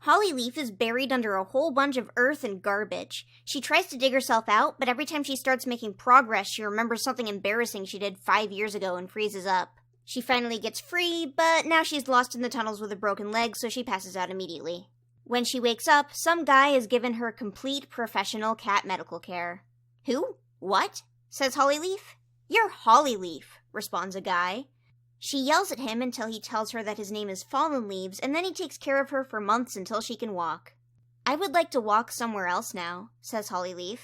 Hollyleaf is buried under a whole bunch of earth and garbage. She tries to dig herself out, but every time she starts making progress, she remembers something embarrassing she did 5 years ago and freezes up. She finally gets free, but now she's lost in the tunnels with a broken leg, so she passes out immediately. When she wakes up, some guy has given her complete professional cat medical care. "Who? What?" says Hollyleaf. "You're Hollyleaf," responds a guy. She yells at him until he tells her that his name is Fallen Leaves, and then he takes care of her for months until she can walk. "I would like to walk somewhere else now," says Hollyleaf.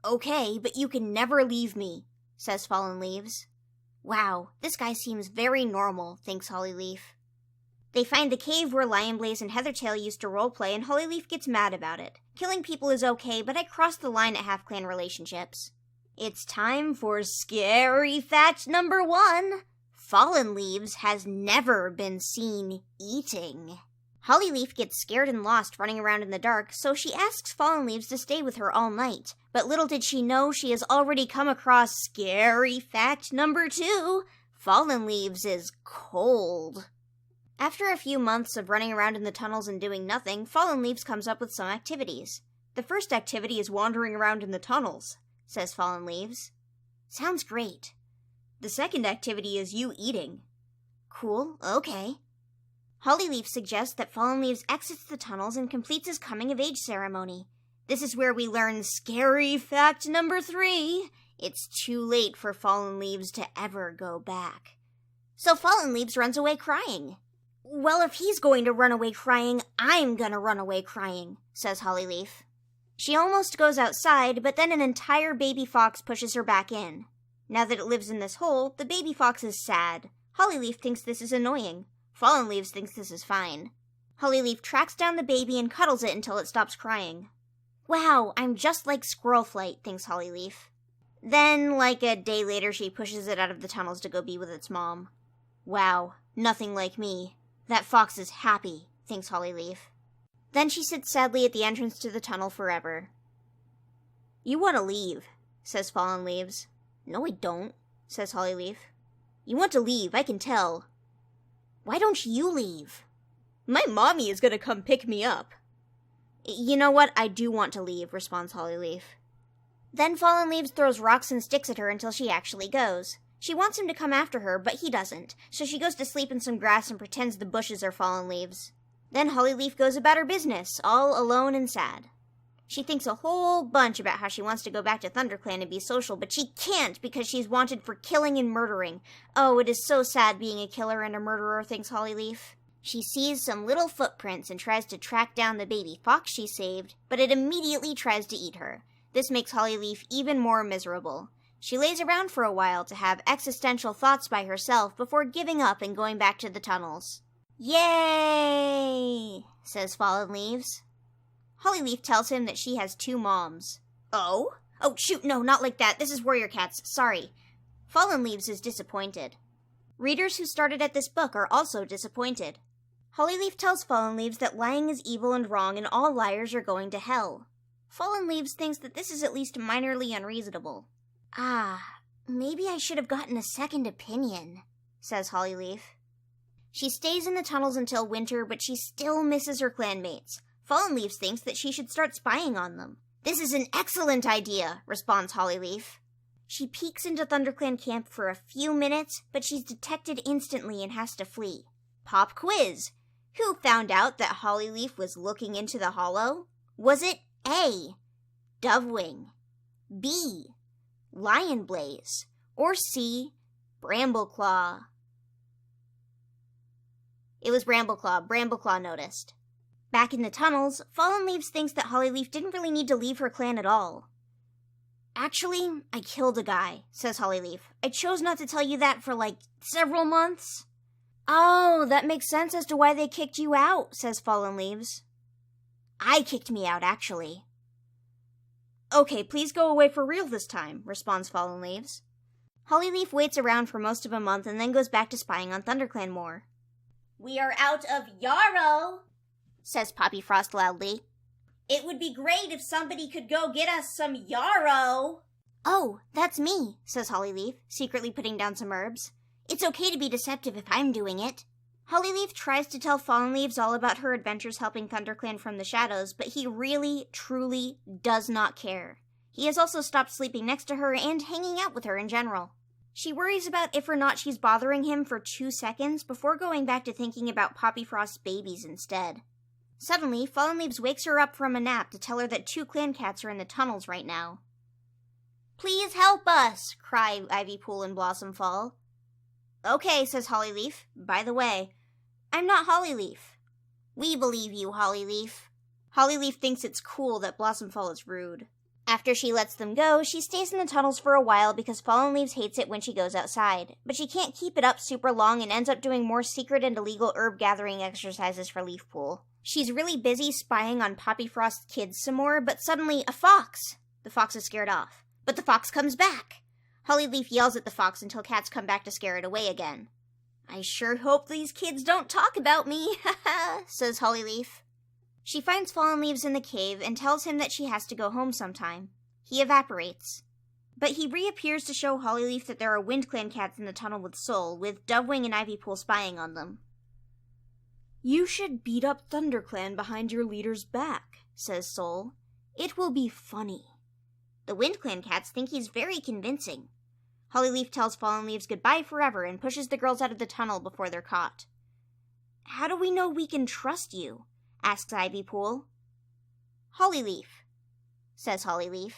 "Okay, but you can never leave me," says Fallen Leaves. Wow, this guy seems very normal, thinks Hollyleaf. They find the cave where Lionblaze and Heathertail used to roleplay, and Hollyleaf gets mad about it. Killing people is okay, but I crossed the line at half-clan relationships. It's time for scary fact number 1. Fallen Leaves has never been seen eating. Hollyleaf gets scared and lost running around in the dark, so she asks Fallen Leaves to stay with her all night. But little did she know she has already come across scary fact number 2. Fallen Leaves is cold. After a few months of running around in the tunnels and doing nothing, Fallen Leaves comes up with some activities. "The first activity is wandering around in the tunnels," says Fallen Leaves. "Sounds great." "The second activity is you eating." "Cool, okay." Hollyleaf suggests that Fallen Leaves exits the tunnels and completes his coming-of-age ceremony. This is where we learn scary fact number 3. It's too late for Fallen Leaves to ever go back. So Fallen Leaves runs away crying. "Well, if he's going to run away crying, I'm gonna run away crying," says Hollyleaf. She almost goes outside, but then an entire baby fox pushes her back in. Now that it lives in this hole, the baby fox is sad. Hollyleaf thinks this is annoying. Fallen Leaves thinks this is fine. Hollyleaf tracks down the baby and cuddles it until it stops crying. "Wow, I'm just like Squirrelflight," thinks Hollyleaf. Then, like a day later, she pushes it out of the tunnels to go be with its mom. "Wow, nothing like me. That fox is happy," thinks Hollyleaf. Then she sits sadly at the entrance to the tunnel forever. "You want to leave," says Fallen Leaves. "No, I don't," says Hollyleaf. "You want to leave, I can tell." "Why don't you leave?" "My mommy is gonna come pick me up." "You know what, I do want to leave," responds Hollyleaf. Then Fallen Leaves throws rocks and sticks at her until she actually goes. She wants him to come after her, but he doesn't, so she goes to sleep in some grass and pretends the bushes are Fallen Leaves. Then Hollyleaf goes about her business, all alone and sad. She thinks a whole bunch about how she wants to go back to ThunderClan and be social, but she can't because she's wanted for killing and murdering. Oh, it is so sad being a killer and a murderer, thinks Hollyleaf. She sees some little footprints and tries to track down the baby fox she saved, but it immediately tries to eat her. This makes Hollyleaf even more miserable. She lays around for a while to have existential thoughts by herself before giving up and going back to the tunnels. "Yay!" says Fallen Leaves. Hollyleaf tells him that she has 2 moms. "Oh? Oh, shoot, no, not like that. This is Warrior Cats. Sorry." Fallen Leaves is disappointed. Readers who started at this book are also disappointed. Hollyleaf tells Fallen Leaves that lying is evil and wrong and all liars are going to hell. Fallen Leaves thinks that this is at least minorly unreasonable. Maybe I should have gotten a second opinion, says Hollyleaf. She stays in the tunnels until winter, but she still misses her clanmates. Fallen Leaves thinks that she should start spying on them. "This is an excellent idea," responds Hollyleaf. She peeks into ThunderClan camp for a few minutes, but she's detected instantly and has to flee. Pop quiz. Who found out that Hollyleaf was looking into the hollow? Was it A, Dovewing, B, Lionblaze, or C, Brambleclaw? It was Brambleclaw. Brambleclaw noticed. Back in the tunnels, Fallen Leaves thinks that Hollyleaf didn't really need to leave her clan at all. "Actually, I killed a guy," says Hollyleaf. "I chose not to tell you that for, several months." "Oh, that makes sense as to why they kicked you out," says Fallen Leaves. "I kicked me out, actually." "Okay, please go away for real this time," responds Fallen Leaves. Hollyleaf waits around for most of a month and then goes back to spying on ThunderClan more. "We are out of yarrow," says Poppy Frost loudly. "It would be great if somebody could go get us some yarrow." "Oh, that's me," says Hollyleaf, secretly putting down some herbs. "It's okay to be deceptive if I'm doing it." Hollyleaf tries to tell Fallen Leaves all about her adventures helping ThunderClan from the shadows, but he really, truly does not care. He has also stopped sleeping next to her and hanging out with her in general. She worries about if or not she's bothering him for 2 seconds before going back to thinking about Poppy Frost's babies instead. Suddenly, Fallen Leaves wakes her up from a nap to tell her that 2 clan cats are in the tunnels right now. "Please help us!" cry Ivypool and Blossomfall. "Okay," says Hollyleaf. "By the way, I'm not Hollyleaf." "We believe you, Hollyleaf." Hollyleaf thinks it's cool that Blossomfall is rude. After she lets them go, she stays in the tunnels for a while because Fallen Leaves hates it when she goes outside. But she can't keep it up super long and ends up doing more secret and illegal herb gathering exercises for Leafpool. She's really busy spying on Poppy Frost's kids some more, but suddenly a fox! The fox is scared off. But the fox comes back! Hollyleaf yells at the fox until cats come back to scare it away again. "I sure hope these kids don't talk about me," haha, says Hollyleaf. She finds Fallen Leaves in the cave and tells him that she has to go home sometime. He evaporates. But he reappears to show Hollyleaf that there are WindClan cats in the tunnel with Soul, with Dovewing and Ivypool spying on them. "You should beat up ThunderClan behind your leader's back," says Soul. "It will be funny." The WindClan cats think he's very convincing. Hollyleaf tells Fallen Leaves goodbye forever and pushes the girls out of the tunnel before they're caught. "How do we know we can trust you?" asks Ivypool. "Hollyleaf," says Hollyleaf.